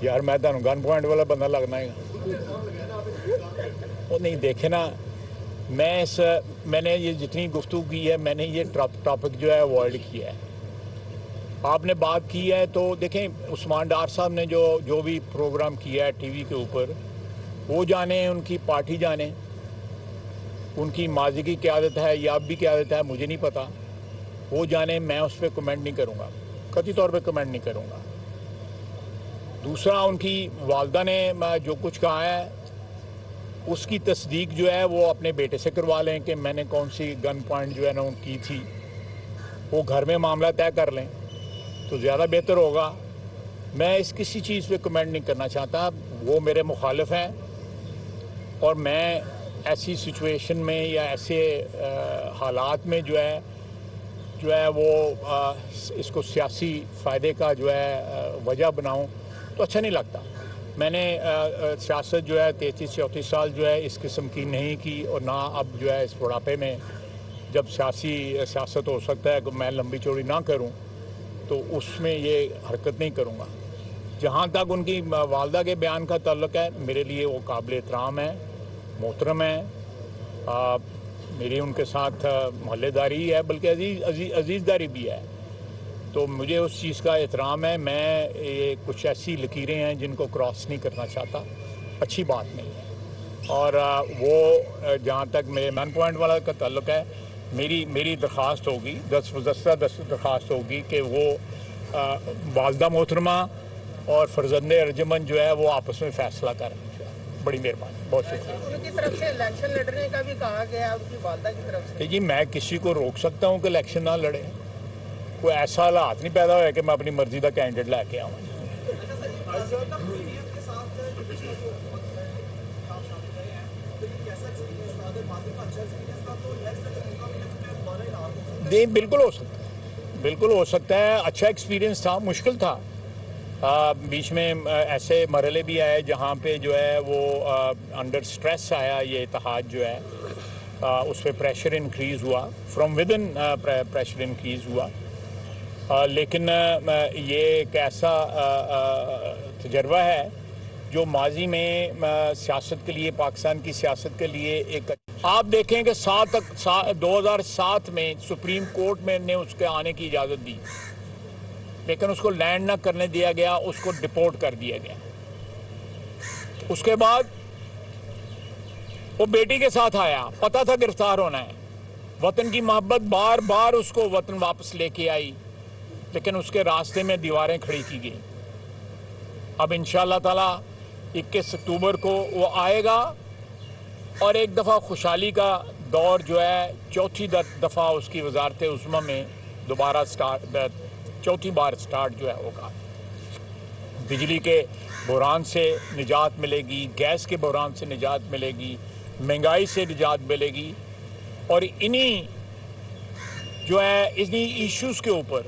یار میں تو گن پوائنٹ والا بندہ لگنا ہے وہ نہیں دیکھے نا میں نے یہ جتنی گفتگو کی ہے میں نے یہ ٹاپک جو ہے اوائڈ کیا ہے. آپ نے بات کی ہے تو دیکھیں عثمان ڈار صاحب نے جو بھی پروگرام کیا ہے ٹی وی کے اوپر وہ جانے ان کی پارٹی جانے ان کی ماضی کی قیادت ہے یا اب بھی قیادت ہے مجھے نہیں پتا وہ جانے میں اس پہ کمنٹ نہیں کروں گا قطعی طور پہ کمنٹ نہیں کروں گا. دوسرا ان کی والدہ نے جو کچھ کہا ہے اس کی تصدیق جو ہے وہ اپنے بیٹے سے کروا لیں کہ میں نے کون سی گن پوائنٹ جو ہے نا کی تھی وہ گھر میں معاملہ طے کر لیں تو زیادہ بہتر ہوگا. میں اس کسی چیز پہ کمنٹ نہیں کرنا چاہتا وہ میرے مخالف ہیں اور میں ایسی سچویشن میں یا ایسے حالات میں جو ہے وہ اس کو سیاسی فائدے کا جو ہے وجہ بناؤں تو اچھا نہیں لگتا. میں نے سیاست جو ہے 33-34 سال جو ہے اس قسم کی نہیں کی اور نہ اب جو ہے اس بڑھاپے میں جب سیاست ہو سکتا ہے کہ میں لمبی چوڑی نہ کروں تو اس میں یہ حرکت نہیں کروں گا. جہاں تک ان کی والدہ کے بیان کا تعلق ہے میرے لیے وہ قابل احترام ہے محترم ہے. میری ان کے ساتھ محلے داری ہے بلکہ عزیز داری بھی ہے تو مجھے اس چیز کا احترام ہے. میں یہ کچھ ایسی لکیریں ہیں جن کو کراس نہیں کرنا چاہتا اچھی بات نہیں ہے. اور وہ جہاں تک میرے مین پوائنٹ والا کا تعلق ہے میری درخواست ہوگی درخواست ہوگی کہ وہ والدہ محترمہ اور فرزند ارجمند جو ہے وہ آپس میں فیصلہ کریں. بڑی مہربانی بہت شکریہ. ان کی طرف سے الیکشن لڑنے کا بھی کہا گیا ان کی والدہ کی طرف سے. جی میں کسی کو روک سکتا ہوں کہ الیکشن نہ لڑے کوئی ایسا حالات نہیں پیدا ہوا کہ میں اپنی مرضی کا کینڈیڈیٹ لے کے آؤں. نہیں بالکل ہو سکتا ہے اچھا ایکسپیرینس تھا مشکل تھا. بیچ میں ایسے مرحلے بھی آئے جہاں پہ جو ہے وہ انڈر سٹریس آیا یہ اتحاد جو ہے اس پہ پریشر انکریز ہوا from with in pressure increase ہوا. لیکن یہ ایک ایسا تجربہ ہے جو ماضی میں سیاست کے لیے پاکستان کی سیاست کے لیے ایک آپ دیکھیں کہ 2007 میں سپریم کورٹ میں نے اس کے آنے کی اجازت دی لیکن اس کو لینڈ نہ کرنے دیا گیا اس کو ڈپورٹ کر دیا گیا. اس کے بعد وہ بیٹی کے ساتھ آیا پتہ تھا گرفتار ہونا ہے وطن کی محبت بار بار اس کو وطن واپس لے کے آئی لیکن اس کے راستے میں دیواریں کھڑی کی گئی. اب انشاءاللہ تعالی 21 اکتوبر کو وہ آئے گا اور ایک دفعہ خوشحالی کا دور جو ہے چوتھی دفعہ اس کی وزارت عظمیٰ میں دوبارہ چوتھی بار سٹارٹ جو ہے ہوگا. بجلی کے بحران سے نجات ملے گی گیس کے بحران سے نجات ملے گی مہنگائی سے نجات ملے گی اور انہی ایشوز کے اوپر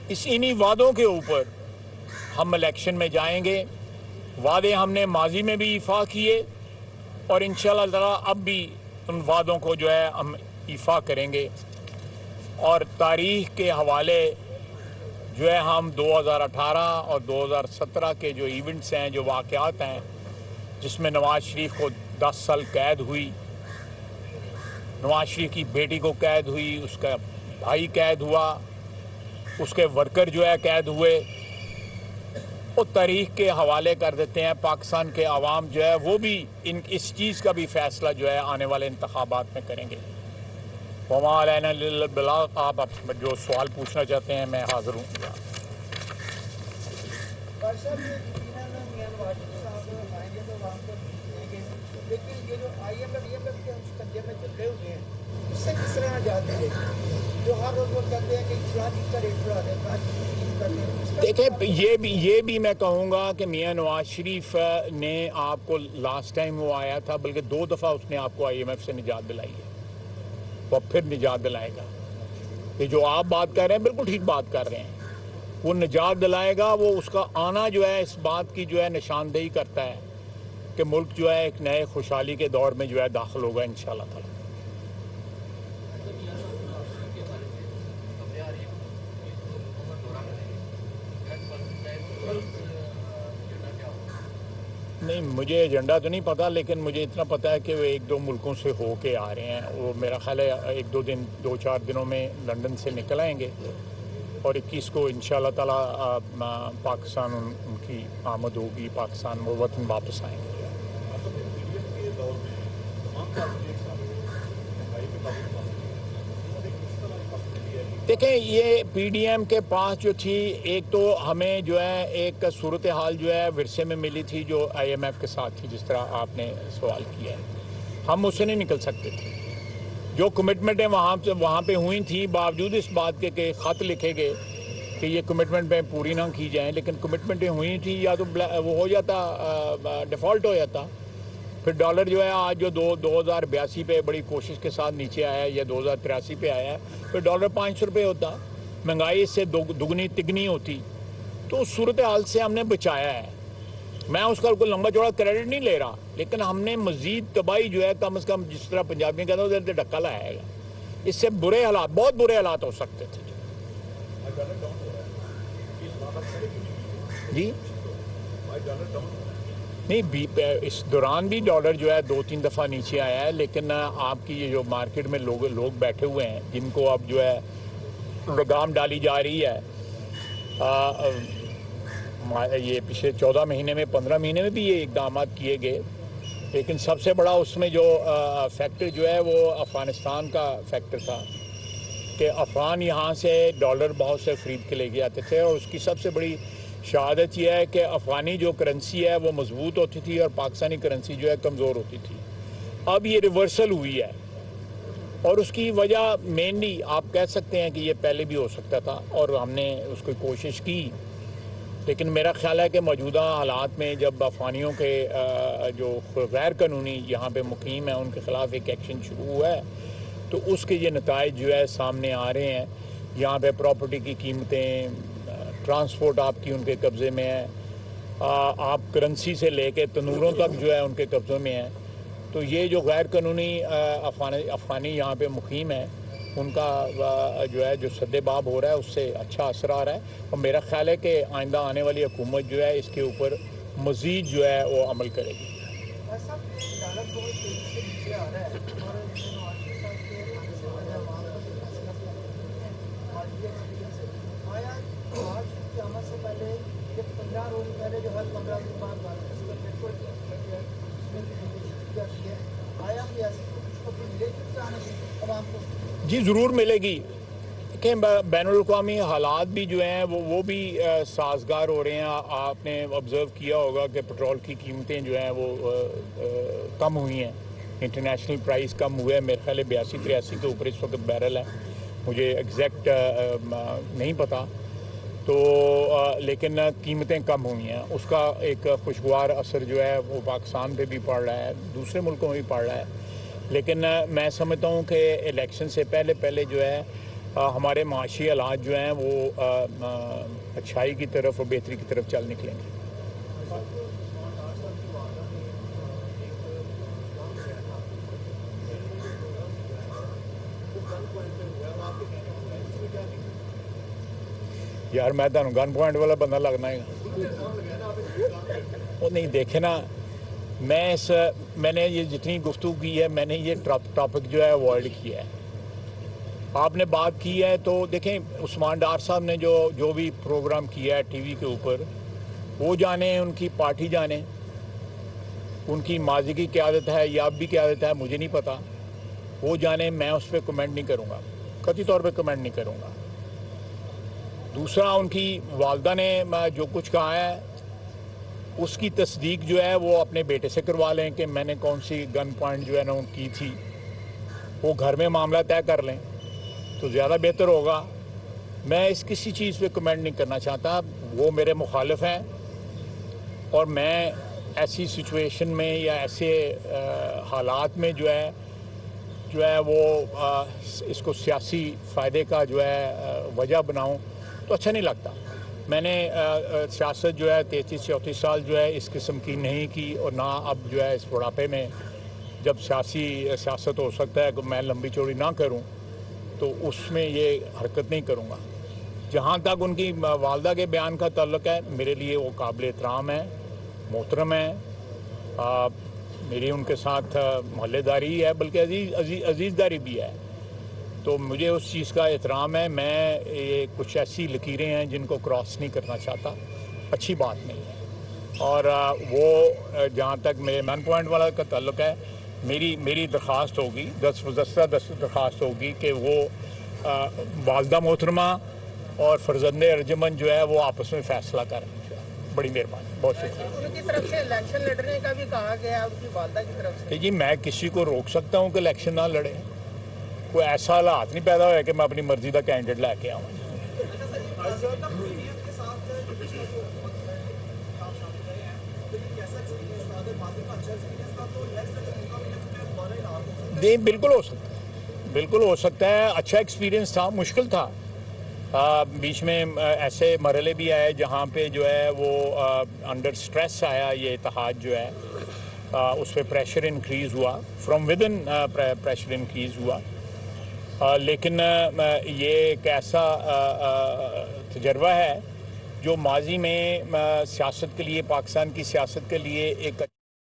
انہی وعدوں کے اوپر ہم الیکشن میں جائیں گے. وعدے ہم نے ماضی میں بھی ایفا کیے اور انشاءاللہ تعالی اب بھی ان وعدوں کو جو ہے ہم ایفا کریں گے. اور تاریخ کے حوالے جو ہے ہم 2018 اور 2017 کے جو ایونٹس ہیں جو واقعات ہیں جس میں نواز شریف کو 10 سال قید ہوئی نواز شریف کی بیٹی کو قید ہوئی اس کا بھائی قید ہوا اس کے ورکر جو ہے قید ہوئے وہ تاریخ کے حوالے کر دیتے ہیں. پاکستان کے عوام جو ہے وہ بھی اس چیز کا بھی فیصلہ جو ہے آنے والے انتخابات میں کریں گے. وما علینا الا البلاغ. آپ جو سوال پوچھنا چاہتے ہیں میں حاضر ہوں. لیکن یہ جو آئی ایم ایف کے قضیے میں چلے ہوئے ہیں اس سے کس طرح آزاد ہے جو ہر روز وہ کہتے ہیں کہ اجتہاد کا ریٹ بڑھا دیں. دیکھیں یہ بھی میں کہوں گا کہ میاں نواز شریف نے آپ کو لاسٹ ٹائم وہ آیا تھا بلکہ 2 دفعہ اس نے آپ کو آئی ایم ایف سے نجات دلائی ہے وہ پھر نجات دلائے گا. یہ جو آپ بات کر رہے ہیں بالکل ٹھیک بات کر رہے ہیں وہ نجات دلائے گا. وہ اس کا آنا جو ہے اس بات کی جو ہے نشاندہی کرتا ہے کہ ملک جو ہے ایک نئے خوشحالی کے دور میں جو ہے داخل ہوگا انشاءاللہ تعالی۔ نہیں مجھے ایجنڈا تو نہیں پتا، لیکن مجھے اتنا پتا ہے کہ وہ ایک دو ملکوں سے ہو کے آ رہے ہیں۔ وہ میرا خیال ہے ایک دو چار دنوں میں لندن سے نکل آئیں گے، اور 21 کو انشاءاللہ تعالی پاکستان ان کی آمد ہوگی، پاکستان وہ وطن واپس آئیں گے۔ دیکھیں یہ پی ڈی ایم کے پاس جو تھی، ایک تو ہمیں جو ہے ایک صورتحال جو ہے ورثے میں ملی تھی جو آئی ایم ایف کے ساتھ تھی، جس طرح آپ نے سوال کیا ہے، ہم اس سے نہیں نکل سکتے تھے۔ جو کمٹمنٹیں وہاں پہ ہوئی تھیں، باوجود اس بات کے کہ خط لکھے گئے کہ یہ کمٹمنٹیں پوری نہ کی جائیں، لیکن کمٹمنٹیں ہوئی تھیں، یا تو وہ ہو جاتا، ڈیفالٹ ہو جاتا۔ پھر ڈالر جو ہے آج جو 2082 پہ بڑی کوشش کے ساتھ نیچے آیا ہے، یا 2083 پہ آیا ہے، پھر ڈالر 500 روپے ہوتا، مہنگائی اس سے دگنی تگنی ہوتی۔ تو اس صورتحال سے ہم نے بچایا ہے۔ میں اس کا کوئی لمبا چوڑا کریڈٹ نہیں لے رہا، لیکن ہم نے مزید تباہی جو ہے کم از کم، جس طرح پنجابی کہتے ہیں، ادھر سے ڈھکا لایا گا۔ اس سے برے حالات، بہت برے حالات ہو سکتے تھے۔ جی نہیں، اس دوران بھی ڈالر جو ہے 2-3 دفعہ نیچے آیا ہے، لیکن آپ کی یہ جو مارکیٹ میں لوگ بیٹھے ہوئے ہیں، جن کو اب جو ہے لگام ڈالی جا رہی ہے، یہ پچھلے 14 مہینے میں 15 مہینے میں بھی یہ اقدامات کیے گئے، لیکن سب سے بڑا اس میں جو فیکٹر جو ہے وہ افغانستان کا فیکٹر تھا، کہ افغان یہاں سے ڈالر بہت سے خرید کے لے کے آتے تھے، اور اس کی سب سے بڑی شہادت یہ ہے کہ افغانی جو کرنسی ہے وہ مضبوط ہوتی تھی، اور پاکستانی کرنسی جو ہے کمزور ہوتی تھی۔ اب یہ ریورسل ہوئی ہے، اور اس کی وجہ مینلی آپ کہہ سکتے ہیں کہ یہ پہلے بھی ہو سکتا تھا، اور ہم نے اس کی کوشش کی، لیکن میرا خیال ہے کہ موجودہ حالات میں جب افغانیوں کے جو غیر قانونی یہاں پہ مقیم ہیں ان کے خلاف ایک ایکشن شروع ہوا ہے، تو اس کے یہ نتائج جو ہے سامنے آ رہے ہیں۔ یہاں پہ پراپرٹی کی قیمتیں، ٹرانسپورٹ آپ کی ان کے قبضے میں ہے، آپ کرنسی سے لے کے تنوروں تک جو ہے ان کے قبضوں میں ہے۔ تو یہ جو غیر قانونی افغانی یہاں پہ مقیم ہیں، ان کا جو ہے جو سد باب ہو رہا ہے، اس سے اچھا اثر آ رہا ہے، اور میرا خیال ہے کہ آئندہ آنے والی حکومت جو ہے اس کے اوپر مزید جو ہے وہ عمل کرے گی۔ ایسا ڈالر بہت تیزی سے نیچے آ رہا ہے، اور نواز کے ساتھ کے آنے سے پہلے عوام کا جو فیصلہ ماضی ایکسپیرینس ہے، آیا آج کی قیامت سے پہلے یہ 15 روز پہلے جو ہر 15 دن بعد بارش کا پیپر ہے اس میں کی جاتی ہے، آیا بھی ایسی کچھ خبر ملے گی آنے سے عوام کو؟ جی ضرور ملے گی۔ کہ بین الاقوامی حالات بھی جو ہیں وہ بھی سازگار ہو رہے ہیں۔ آپ نے آبزرو کیا ہوگا کہ پٹرول کی قیمتیں جو ہیں وہ کم ہوئی ہیں، انٹرنیشنل پرائز کم ہوئے ہیں، میرے خیال ہے 82-83 کے اوپر اس وقت بیرل ہے، مجھے ایگزیکٹ نہیں پتا، تو لیکن قیمتیں کم ہوئی ہیں، اس کا ایک خوشگوار اثر جو ہے وہ پاکستان پہ بھی پڑ رہا ہے، دوسرے ملکوں میں بھی پڑ رہا ہے۔ لیکن میں سمجھتا ہوں کہ الیکشن سے پہلے جو ہے ہمارے معاشی حالات جو ہیں وہ اچھائی کی طرف اور بہتری کی طرف چل نکلیں گے۔ یار میں تو گن پوائنٹ والا بندہ لگنا ہے، وہ نہیں دیکھے نا، میں نے یہ جتنی گفتگو کی ہے، میں نے یہ ٹاپک جو ہے اوائڈ کیا ہے۔ آپ نے بات کی ہے تو دیکھیں، عثمان ڈار صاحب نے جو بھی پروگرام کیا ہے ٹی وی کے اوپر، وہ جانے، ان کی پارٹی جانے، ان کی ماضی کی قیادت ہے یا اب بھی قیادت ہے مجھے نہیں پتا، وہ جانے، میں اس پہ کمنٹ نہیں کروں گا، قطعی طور پہ کمنٹ نہیں کروں گا۔ دوسرا، ان کی والدہ نے جو کچھ کہا ہے اس کی تصدیق جو ہے وہ اپنے بیٹے سے کروا لیں کہ میں نے کون سی گن پوائنٹ جو ہے نا ان کی تھی، وہ گھر میں معاملہ طے کر لیں تو زیادہ بہتر ہوگا۔ میں کسی چیز پہ کمنٹ نہیں کرنا چاہتا، وہ میرے مخالف ہیں، اور میں ایسی سچویشن میں یا ایسے حالات میں جو ہے وہ اس کو سیاسی فائدے کا جو ہے وجہ بناؤں تو اچھا نہیں لگتا۔ میں نے سیاست جو ہے 33-34 سال جو ہے اس قسم کی نہیں کی، اور نہ اب جو ہے اس بڑھاپے میں جب سیاست ہو سکتا ہے کہ میں لمبی چوڑی نہ کروں تو اس میں یہ حرکت نہیں کروں گا۔ جہاں تک ان کی والدہ کے بیان کا تعلق ہے، میرے لیے وہ قابل احترام ہے، محترم ہے، میری ان کے ساتھ محلے داری ہے، بلکہ عزیز داری بھی ہے، تو مجھے اس چیز کا احترام ہے۔ میں یہ کچھ ایسی لکیریں ہیں جن کو کراس نہیں کرنا چاہتا، اچھی بات نہیں ہے۔ اور وہ جہاں تک میرے مین پوائنٹ والا کا تعلق ہے، میری درخواست ہوگی، درخواست ہوگی کہ وہ والدہ محترمہ اور فرزند ارجمند جو ہے وہ آپس میں فیصلہ کریں۔ بڑی مہربانی، بہت شکریہ۔ ان کی طرف سے الیکشن لڑنے کا بھی کہا گیا ان کی والدہ کی طرف سے۔ کہ جی میں کسی کو روک سکتا ہوں کہ الیکشن نہ لڑے؟ کوئی ایسا حالات نہیں پیدا ہوا کہ میں اپنی مرضی کا کینڈیڈیٹ لے کے آؤں۔ نہیں، بالکل ہو سکتا ہے، اچھا ایکسپیرینس تھا، مشکل تھا، بیچ میں ایسے مرحلے بھی آئے جہاں پہ جو ہے وہ انڈر سٹریس آیا، یہ اتحاد جو ہے اس پہ پریشر انکریز ہوا، from with in pressure increase ہوا، لیکن یہ ایک ایسا تجربہ ہے جو ماضی میں سیاست کے لیے، پاکستان کی سیاست کے لیے ایک